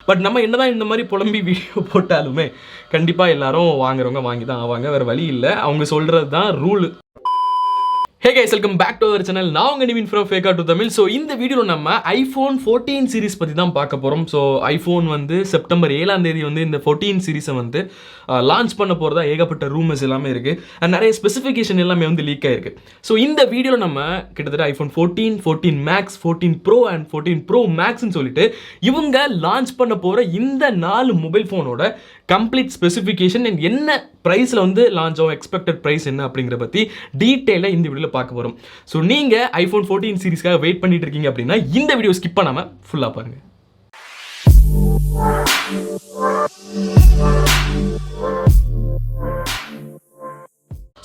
But நம்ம என்னதான் இந்த மாதிரி புலம்பி வீடியோ போட்டாலுமே கண்டிப்பாக எல்லாரும் வாங்குறவங்க வாங்கி தான் ஆவாங்க, வேறு வழி இல்லை, அவங்க சொல்கிறது தான் rule. Hey guys, welcome back to our channel. நான் உங்க Nivin from Fake to Tamil. So இந்த வீடியோவில் நம்ம ஐஃபோன் 14 சீரிஸ் பற்றி தான் பார்க்க போகிறோம். ஸோ ஐஃபோன் வந்து செப்டம்பர் 7ஆம் தேதி வந்து இந்த 14 சீரிஸை வந்து லான்ச் பண்ண போகிறதா ஏகப்பட்ட ரூமர்ஸ் எல்லாமே இருக்குது. அண்ட் நிறைய ஸ்பெசிஃபிகேஷன் எல்லாமே வந்து லீக் ஆயிருக்கு. ஸோ இந்த வீடியோவில் நம்ம கிட்டத்தட்ட iPhone 14, 14 max, 14 pro and 14 pro மேக்ஸ்ன்னு சொல்லிட்டு இவங்க லான்ச் பண்ண போகிற இந்த 4 மொபைல் ஃபோனோட கம்ப்ளீட் ஸ்பெசிஃபிகேஷன் அண்ட் என்ன ப்ரைஸில் வந்து லான்ச் ஆகும், எக்ஸ்பெக்டட் ப்ரைஸ் என்ன அப்படிங்கிற பற்றி டீட்டெயிலாக இந்த வீடியோவில் பார்க்க போகிறோம். ஸோ நீங்கள் ஐஃபோன் 14 சீரிஸ்க்காக வெயிட் பண்ணிட்டு இருக்கீங்க அப்படின்னா இந்த வீடியோ ஸ்கிப் பண்ணாமல் ஃபுல்லாக பாருங்கள்.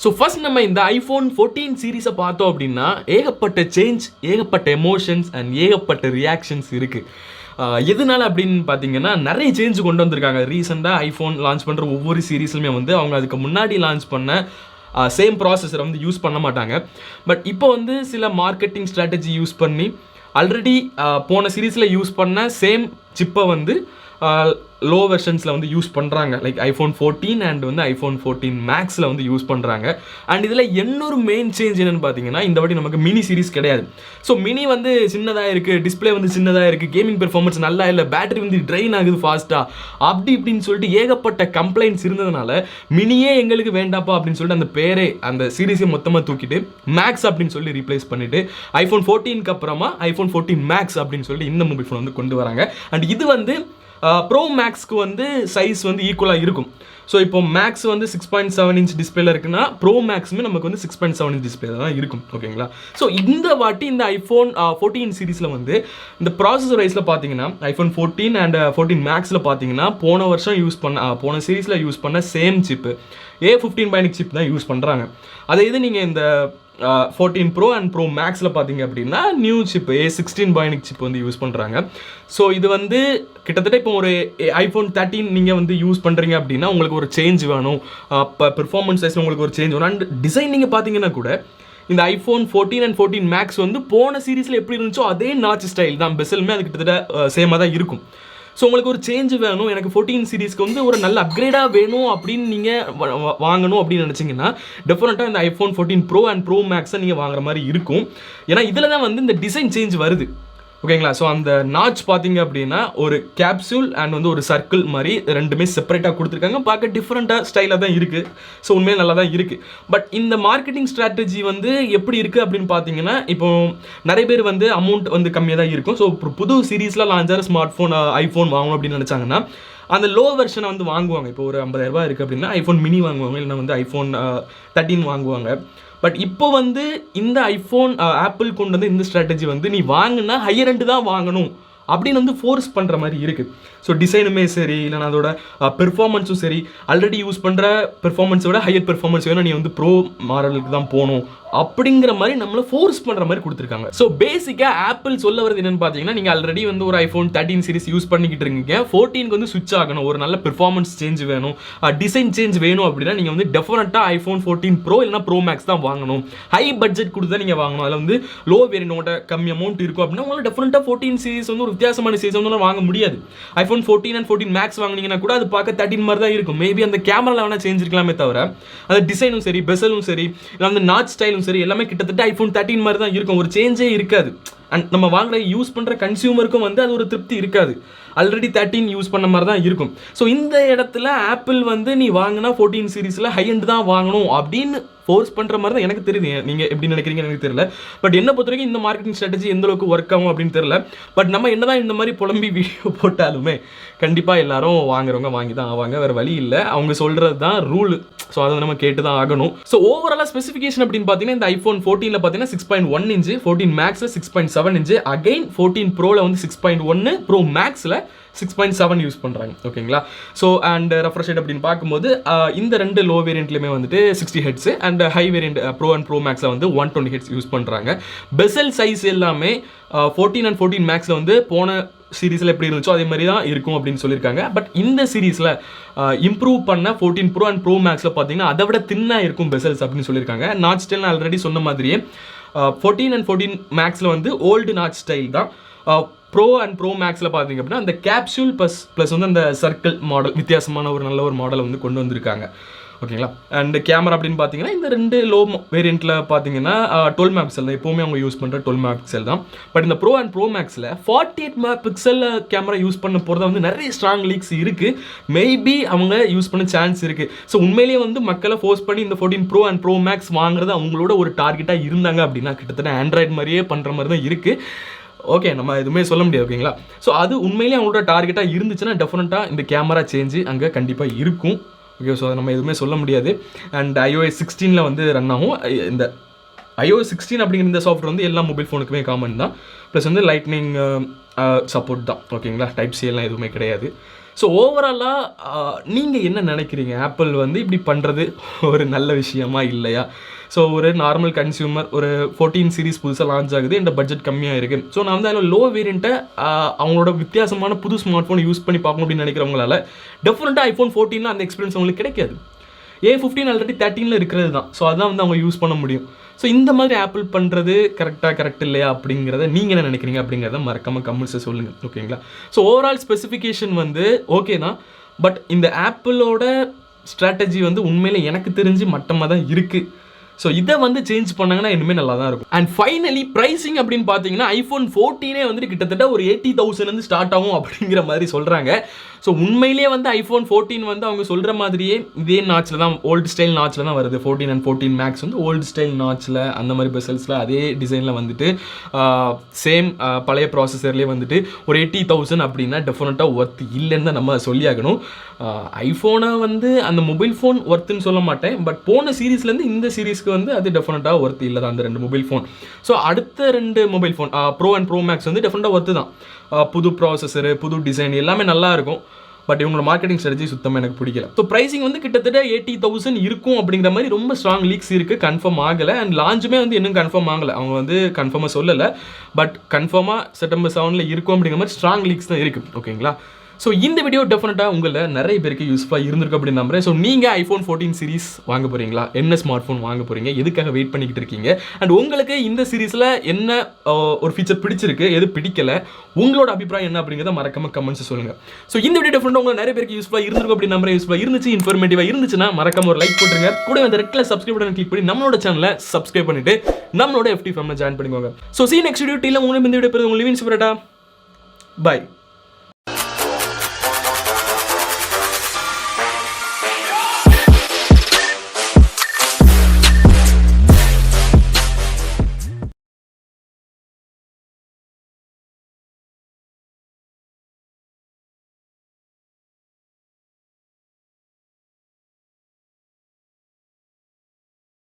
ஸோ ஃபர்ஸ்ட் நம்ம இந்த ஐஃபோன் 14 சீரீஸை பார்த்தோம் அப்படின்னா ஏகப்பட்ட சேஞ்ச், ஏகப்பட்ட எமோஷன்ஸ் அண்ட் ஏகப்பட்ட ரியாக்ஷன்ஸ் இருக்குது. எதனால அப்படின்னு பார்த்தீங்கன்னா நிறைய சேஞ்ச் கொண்டு வந்திருக்காங்க. ரீசெண்டாக ஐஃபோன் லான்ச் பண்ணுற ஒவ்வொரு சீரீஸ்லுமே வந்து அவங்க அதுக்கு முன்னாடி லான்ச் பண்ண சேம் ப்ராசஸரை வந்து யூஸ் பண்ண மாட்டாங்க. பட் இப்போ வந்து சில மார்க்கெட்டிங் ஸ்ட்ராட்டஜி யூஸ் பண்ணி ஆல்ரெடி போன சீரீஸில் யூஸ் பண்ண சேம் சிப்பை வந்து லோ வெர்ஷன்ஸில் வந்து யூஸ் பண்ணுறாங்க. லைக் ஐஃபோன் 14 அண்ட் வந்து ஐஃபோன் 14 மேக்ஸில் வந்து யூஸ் பண்ணுறாங்க. அண்ட் இதில் இன்னொரு மெயின் சேஞ்ச் என்னென்னு பார்த்தீங்கன்னா இந்த வாட்டி நமக்கு மினி சீரிஸ் கிடையாது. ஸோ மினி வந்து சின்னதாக இருக்குது, டிஸ்பிளே வந்து சின்னதாக இருக்குது, கேமிங் பெர்ஃபார்மன்ஸ் நல்லா இல்லை, பேட்டரி வந்து ட்ரெயின் ஆகுது ஃபாஸ்ட்டாக, அப்படி இப்படின்னு சொல்லிட்டு ஏகப்பட்ட கம்ப்ளைண்ட்ஸ் இருந்ததுனால மினியே எங்களுக்கு வேண்டாப்பா அப்படின்னு சொல்லிட்டு அந்த பேரே அந்த சீரீஸை மொத்தமாக தூக்கிட்டு மேக்ஸ் அப்படின்னு சொல்லி ரீப்ளேஸ் பண்ணிவிட்டு ஐஃபோன் 14க்கு அப்புறமா ஐஃபோன் 14 மேக்ஸ் அப்படின்னு சொல்லிட்டு இந்த மொபைல் ஃபோன் வந்து கொண்டு வராங்க. அண்ட் இது வந்து ப்ரோ மேக்ஸ்க்கு வந்து சைஸ் வந்து ஈக்குவலாக இருக்கும். ஸோ இப்போ மேக்ஸ் வந்து 6.7 இன்ச் டிஸ்பிளேல இருக்குன்னா ப்ரோ மேக்ஸுமே நமக்கு வந்து 6.7 இன்ச் டிஸ்பிளே தான் இருக்கும். ஓகேங்களா? ஸோ இந்த வாட்டி இந்த ஐஃபோன் 14 சீரீஸில் வந்து இந்த ப்ராசஸர் வைஸில் பார்த்தீங்கன்னா ஐஃபோன் 14 அண்ட் 14 மேக்ஸில் பார்த்தீங்கன்னா போன வருஷம் யூஸ் பண்ண போன சீரீஸில் யூஸ் பண்ண சேம் சிப்பு A15 பைனிக் சிப் தான் யூஸ் பண்ணுறாங்க. அதே இது நீங்கள் இந்த 14 ப்ரோ அண்ட் ப்ரோ மேக்ஸில் பார்த்தீங்க அப்படின்னா நியூ சிப் A16 பைனிக் சிப் வந்து யூஸ் பண்ணுறாங்க. ஸோ இது வந்து கிட்டத்தட்ட இப்போ ஒரு ஐஃபோன் 13 நீங்கள் வந்து யூஸ் பண்ணுறீங்க அப்படின்னா உங்களுக்கு ஒரு சேஞ்ச் வேணும், இப்போ பெர்ஃபார்மன்ஸ் வைஸில் உங்களுக்கு ஒரு சேஞ்ச் வேணும். அண்ட் டிசைன் நீங்கள் பார்த்தீங்கன்னா கூட இந்த ஐஃபோன் 14 அண்ட் 14 மேக்ஸ் வந்து போன சீரீஸில் எப்படி இருந்துச்சோ அதே நாச் ஸ்டைல் தான், பெசலுமே அது கிட்டத்தட்ட சேமாக தான் இருக்கும். ஸோ உங்களுக்கு ஒரு சேஞ்ச் வேணும், எனக்கு 14 சீரீஸ்க்கு வந்து ஒரு நல்ல அப்கிரேடாக வேணும் அப்படின்னு நீங்கள் வாங்கணும் அப்படின்னு நினச்சிங்கன்னா டெஃபினட்டாக இந்த ஐஃபோன் 14 ப்ரோ அண்ட் ப்ரோ மேக்ஸை நீங்கள் வாங்குற மாதிரி இருக்கும். ஏன்னா இதில் தான் வந்து இந்த டிசைன் சேஞ்ச் வருது. ஓகேங்களா? ஸோ அந்த நாச் பார்த்தீங்க அப்படின்னா ஒரு கேப்சூல் அண்ட் வந்து ஒரு சர்க்கிள் மாதிரி ரெண்டுமே செப்பரேட்டாக கொடுத்துருக்காங்க. பார்க்க டிஃப்ரெண்ட்டாக ஸ்டைலாக தான் இருக்குது. ஸோ உண்மையாக நல்லா தான் இருக்குது. பட் இந்த மார்க்கெட்டிங் ஸ்ட்ராட்டஜி வந்து எப்படி இருக்குது அப்படின்னு பார்த்தீங்கன்னா இப்போ நிறைய பேர் வந்து அமௌண்ட் வந்து கம்மியாக தான் இருக்கும். ஸோ இப்போ புது சீரீஸில் லான்ச் ஆகிற ஸ்மார்ட் ஃபோன் ஐஃபோன் வாங்கணும் அப்படின்னு நினச்சாங்கன்னா அந்த லோ வெர்ஷனை வந்து வாங்குவாங்க. இப்போ ஒரு 50,000 ரூபாய் இருக்குது அப்படின்னா ஐஃபோன் மினி வாங்குவாங்க, இல்லைன்னா வந்து ஐஃபோன் 13 வாங்குவாங்க. பட் இப்போ வந்து இந்த ஐஃபோன் ஆப்பிள் கொண்டு வந்து இந்த ஸ்ட்ராட்டஜி வந்து நீ வாங்கினா ஹையர் எண்டு தான் வாங்கணும் அப்படின்னு வந்து ஃபோர்ஸ் பண்ணுற மாதிரி இருக்குது. ஸோ டிசைனுமே சரி, இல்லைனா அதோட பெர்ஃபார்மன்ஸும் சரி, ஆல்ரெடி யூஸ் பண்ணுற பெர்ஃபார்மன்ஸை விட ஹையர் பெர்ஃபார்மன்ஸ் வேணும், நீ வந்து ப்ரோ மாடலுக்கு தான் போகணும் அப்படிங்கிற மாதிரி நம்மளை ஃபோர்ஸ் பண்ணுற மாதிரி கொடுத்துருக்காங்க. ஸோ பேசிக்காக ஆப்பிள் சொல்ல வரது என்னென்னு பார்த்தீங்கன்னா நீங்கள் ஆல்ரெடி வந்து ஒரு ஐஃபோன் 13 சீரிஸ் யூஸ் பண்ணிக்கிட்டு இருக்கீங்க, 14க்கு வந்து சுவிட்ச் ஆகணும், ஒரு நல்ல பெர்ஃபார்மன்ஸ் சேஞ்ச் வேணும், டிசைன் சேஞ்ச் வேணும் அப்படின்னா நீங்கள் வந்து டெஃபினட்டாக ஐஃபோன் 14 ப்ரோ இல்லைனா ப்ரோ மேக்ஸ் தான் வாங்கணும். ஹை பட்ஜெட் கொடுத்து தான் நீங்கள் வாங்கணும். அதில் வந்து லோ வேரியனோட கம்மி அமௌண்ட் இருக்கும் அப்படின்னா உங்களால் டெஃபினட்டாக 14 சீரிஸ் வந்து ஒரு வித்தியாசமான சீரிஸ் வந்து வாங்க முடியாது. ஐஃபோன் 14 அண்ட் 14 மேக்ஸ் வாங்கினீங்கன்னா கூட அது பார்க்க 13 மாதிரி தான் இருக்கும். மேபி அந்த கேமராவில் வேணால் சேஞ்ச் இருக்கலாமே தவிர அந்த டிசைனும் சரி, பெசலும் சரி, இல்லை அந்த நாச் ஸ்டைலும் சரி எல்லாமே கிட்டத்தட்ட ஐஃபோன் 13 மாதிரி தான் இருக்கும். ஒரு சேஞ்சே இருக்காது. அண்ட் நம்ம வாங்குற யூஸ் பண்ணுற கன்சியூமருக்கும் வந்து அது ஒரு திருப்தி இருக்காது. ஆல்ரெடி 13 யூஸ் பண்ண மாதிரி தான் இருக்கும். ஸோ இந்த இடத்துல ஆப்பிள் வந்து நீ வாங்கினா 14 சீரீஸில் ஹை எண்ட் தான் வாங்கணும் அப்படின்னு ஃபோர்ஸ் பண்ணுற மாதிரி தான் எனக்கு தெரியுது. நீங்கள் எப்படி நினைக்கிறீங்கன்னு எனக்கு தெரியல. பட் என்ன பொறுத்த வரைக்கும் இந்த மார்க்கெட்டிங் ஸ்ட்ராட்டஜி எந்த அளவுக்கு ஒர்க் ஆகும் அப்படின்னு தெரியல. பட் நம்ம என்னதான் இந்த மாதிரி புலம்பி வீடியோ போட்டாலுமே கண்டிப்பாக எல்லாரும் வாங்குறவங்க வாங்கி தான் ஆவாங்க, வேறு வழி இல்லை, அவங்க சொல்கிறது தான் ரூல். ஸோ அதை நம்ம கேட்டு தான் ஆகணும். ஸோ ஓவராலாக ஸ்பெசிஃபிகேஷன் அப்படின்னு பார்த்தீங்கன்னா இந்த ஐஃபோன் 14ல் பார்த்தீங்கன்னா 6.1 இன்ச்சு, 14 மேக்ஸில் 6.7 இன்ச்சு, அகைன் 14 ப்ரோவில் வந்து 6.1, ப்ரோ மேக்ஸில் 6.7 யூஸ் பண்ணுறாங்க. ஓகேங்களா? ஸோ அண்ட் ரெஃப்ரெஷ் ரேட் அப்படின்னு பார்க்கும்போது இந்த ரெண்டு லோ வேரியண்ட்லையுமே வந்துட்டு 60 heads and high variant pro and pro மேக்ஸில் வந்து 120 ஹெட்ஸ் யூஸ் பண்ணுறாங்க. பெசல் சைஸ் எல்லாமே 14 அண்ட் 14 மேக்ஸில் வந்து போன சீரீஸில் எப்படி இருந்துச்சோ அதே மாதிரி தான் இருக்கும் அப்படின்னு சொல்லியிருக்காங்க. பட் இந்த சீரீஸில் இம்ப்ரூவ் பண்ண 14 ப்ரோ அண்ட் ப்ரோ மேக்ஸில் பார்த்தீங்கன்னா அதை விட தின்னாக இருக்கும் பெசல்ஸ் அப்படின்னு சொல்லியிருக்காங்க. நாச் ஸ்டைல் நான் ஆல்ரெடி சொன்ன மாதிரியே 14 அண்ட் 14 மேக்ஸில் வந்து ஓல்டு நாச் ஸ்டைல் தான். ப்ரோ அண்ட் ப்ரோ மேக்ஸில் பார்த்தீங்க அப்படின்னா அந்த கேப்சூல் ப்ளஸ் வந்து அந்த சர்க்கிள் மாடல் வித்தியாசமான ஒரு நல்ல ஒரு மாடலை வந்து கொண்டு வந்திருக்காங்க. ஓகேங்களா. அண்ட் கேமரா அப்படின்னு பார்த்தீங்கன்னா இந்த 2 லோ வேரியண்ட்டில் பார்த்தீங்கன்னா 12 மெகாபிக்சல் தான் எப்போவுமே அவங்க யூஸ் பண்ணுற 12 மெகாபிக்சல் தான். பட் இந்த ப்ரோ அண்ட் ப்ரோ மேக்ஸில் 48 மெகாபிக்சல் கேமரா யூஸ் பண்ண போகிறதா வந்து நிறைய ஸ்ட்ராங் லீக்ஸ் இருக்குது. மேபி அவங்க யூஸ் பண்ண சான்ஸ் இருக்குது. ஸோ உண்மையிலேயே வந்து மக்களை ஃபோர்ஸ் பண்ணி இந்த 14 ப்ரோ அண்ட் ப்ரோ மேக்ஸ் வாங்குறது அவங்களோட ஒரு டார்கெட்டாக இருந்தாங்க அப்படின்னா கிட்டத்தட்ட ஆண்ட்ராய்டு மாதிரியே பண்ணுற மாதிரி தான் இருக்குது. ஓகே, நம்ம எதுவுமே சொல்ல முடியாது. ஓகேங்களா. ஸோ அது உண்மையிலேயே அவங்களோட டார்கெட்டாக இருந்துச்சுன்னா டெஃபினட்டாக இந்த கேமரா சேஞ்சு அங்கே கண்டிப்பாக இருக்கும். ஓகே, ஸோ நம்ம எதுவுமே சொல்ல முடியாது. அண்ட் iOS 16 வந்து ரன் ஆகும். இந்த iOS 16 அப்படிங்கிற இந்த சாஃப்ட்வேர் வந்து எல்லா மொபைல் ஃபோனுக்குமே காமன் தான். ப்ளஸ் வந்து லைட்னிங் சப்போர்ட் தான். ஓகேங்களா. டைப் சி எல்லாம் எதுவுமே கிடையாது. ஸோ ஓவராலாக நீங்கள் என்ன நினைக்கிறீங்க? ஆப்பிள் வந்து இப்படி பண்ணுறது ஒரு நல்ல விஷயமா இல்லையா? ஸோ ஒரு நார்மல் கன்சியூமர் ஒரு 14 சீரிஸ் புதுசாக லான்ச் ஆகுது, இந்த பட்ஜெட் கம்மியாக இருக்குது. ஸோ நான் வந்து அதில் லோ வேரியண்ட்டை அவங்களோட வித்தியாசமான புது ஸ்மார்ட் ஃபோன் யூஸ் பண்ணி பார்க்கணும் அப்படின்னு நினைக்கிறவங்களால டெஃபினட்டாக iPhone 14 அந்த எக்ஸ்பீரியன்ஸ் அவங்களுக்கு கிடைக்காது. A15 ஆல்ரெடி 13 இருக்கிறது தான். ஸோ அதான் வந்து அவங்க யூஸ் பண்ண முடியும். ஸோ இந்த மாதிரி ஆப்பிள் பண்ணுறது கரெக்ட் இல்லையா அப்படிங்கிறத நீங்கள் என்ன நினைக்கிறீங்க அப்படிங்கிறத மறக்காமல் கமெண்ட்ஸை சொல்லுங்கள். ஓகேங்களா. ஸோ ஓவரால் ஸ்பெசிஃபிகேஷன் வந்து ஓகே தான். பட் இந்த ஆப்பிளோட ஸ்ட்ராட்டஜி வந்து உண்மையிலே எனக்கு தெரிஞ்சு மட்டமாக தான் இருக்குது. ஸோ இதை வந்து சேஞ்ச் பண்ணாங்கன்னா இனிமேல் நல்லா தான் இருக்கும். அண்ட் ஃபைனலி ப்ரைஸிங் அப்படின்னு பார்த்தீங்கன்னா iPhone 14 வந்துட்டு கிட்டத்தட்ட ஒரு 80,000 ஸ்டார்ட் ஆகும் அப்படிங்கிற மாதிரி சொல்கிறாங்க. ஸோ உண்மையிலேயே வந்து iPhone 14 வந்து அவங்க சொல்கிற மாதிரியே இதே நாச்சில் தான், ஓல்டு ஸ்டைல் நாச்சில் தான் வருது. 14 அண்ட் 14 மேக்ஸ் வந்து ஓல்டு ஸ்டைல் நாச்சில் அந்த மாதிரி பெசல்ஸில் அதே டிசைனில் வந்துட்டு சேம் பழைய ப்ராசஸர்லேயே வந்துட்டு ஒரு 80,000 அப்படின்னா டெஃபினட்டாக ஒர்த் இல்லைன்னு தான் நம்ம சொல்லியாகணும். ஐஃபோனை வந்து அந்த மொபைல் ஃபோன் ஒர்த்துன்னு சொல்ல மாட்டேன். பட் போன சீரீஸ்லேருந்து இந்த சீரீஸ்க்கு வந்து அது டெஃபினட்டாக ஒர்த் இல்லை தான் அந்த 2 மொபைல் ஃபோன். ஸோ அடுத்த 2 mobile phone pro and pro max வந்து டெஃபினட்டாக ஒர்த்து தான். புது ப்ராசஸரு, புது டிசைன் எல்லாமே நல்லா இருக்கும். பட் இவங்களோட மார்க்கெட்டிங் ஸ்ட்ராட்டஜி சுத்தமாக எனக்கு பிடிக்கல. ஸோ ப்ரைஸிங் வந்து கிட்டத்தட்ட 80,000 இருக்கும் அப்படிங்கிற மாதிரி ரொம்ப ஸ்ட்ராங் லீக்ஸ் இருக்குது. கன்ஃபார்ம் ஆகலை. அண்ட் லான்ச்சுமே வந்து இன்னும் கன்ஃபார்ம் ஆகலை. அவங்க வந்து கன்ஃபார்மாக சொல்லலை. பட் கன்ஃபார்மாக செப்டம்பர் 7 இருக்கும் அப்படிங்கிற மாதிரி ஸ்ட்ராங் லீக்ஸ் தான் இருக்குது. ஓகேங்களா. ஸோ இந்த வீடியோ டெஃபினட்டாக உங்களில் நிறைய பேருக்கு யூஸ்ஃபுல்லாக இருந்திருக்கு அப்படின்னு நம்புறேன். ஸோ நீங்கள் iPhone 14 சீரிஸ் வாங்க போகிறீங்களா? என்ன ஸ்மார்ட் ஃபோன் வாங்க போகிறீங்க? எதுக்காக வெயிட் பண்ணிக்கிட்டு இருக்கீங்க? அண்ட் உங்களுக்கு இந்த சீரீஸில் என்ன ஒரு ஃபீச்சர் பிடிச்சிருக்கு, எது பிடிக்கல, உங்களோட அபிப்பிராயம் என்ன அப்படிங்கிறத மறக்காம கமெண்ட்ஸ் சொல்லுங்கள். ஸோ இந்த வீடியோ டெஃபினட்டாக உங்களுக்கு நிறைய பேருக்கு யூஸ்ஃபுல்லாக இருந்திருக்கு அப்படின்னு நம்புறேன். யூஸ்ஃபுல்லாக இருந்துச்சு, இன்ஃபர்மேட்டிவாக இருந்துச்சுன்னா மறக்காம ஒரு லைக் போட்டுருங்க. கூட அந்த ரெட்டில் சப்ஸ்கிரைப் பண்ணி கிளிக் பண்ணி நம்மளோட சேனலை சப்ஸ்கிரைப் பண்ணிட்டு நம்மளோட FT ஃபேமிலியில் ஜாயின் பண்ணிக்கோங்க. So see you next video. உங்களுக்கு இந்த வீடியோ உங்களுக்கு லிவின் பை.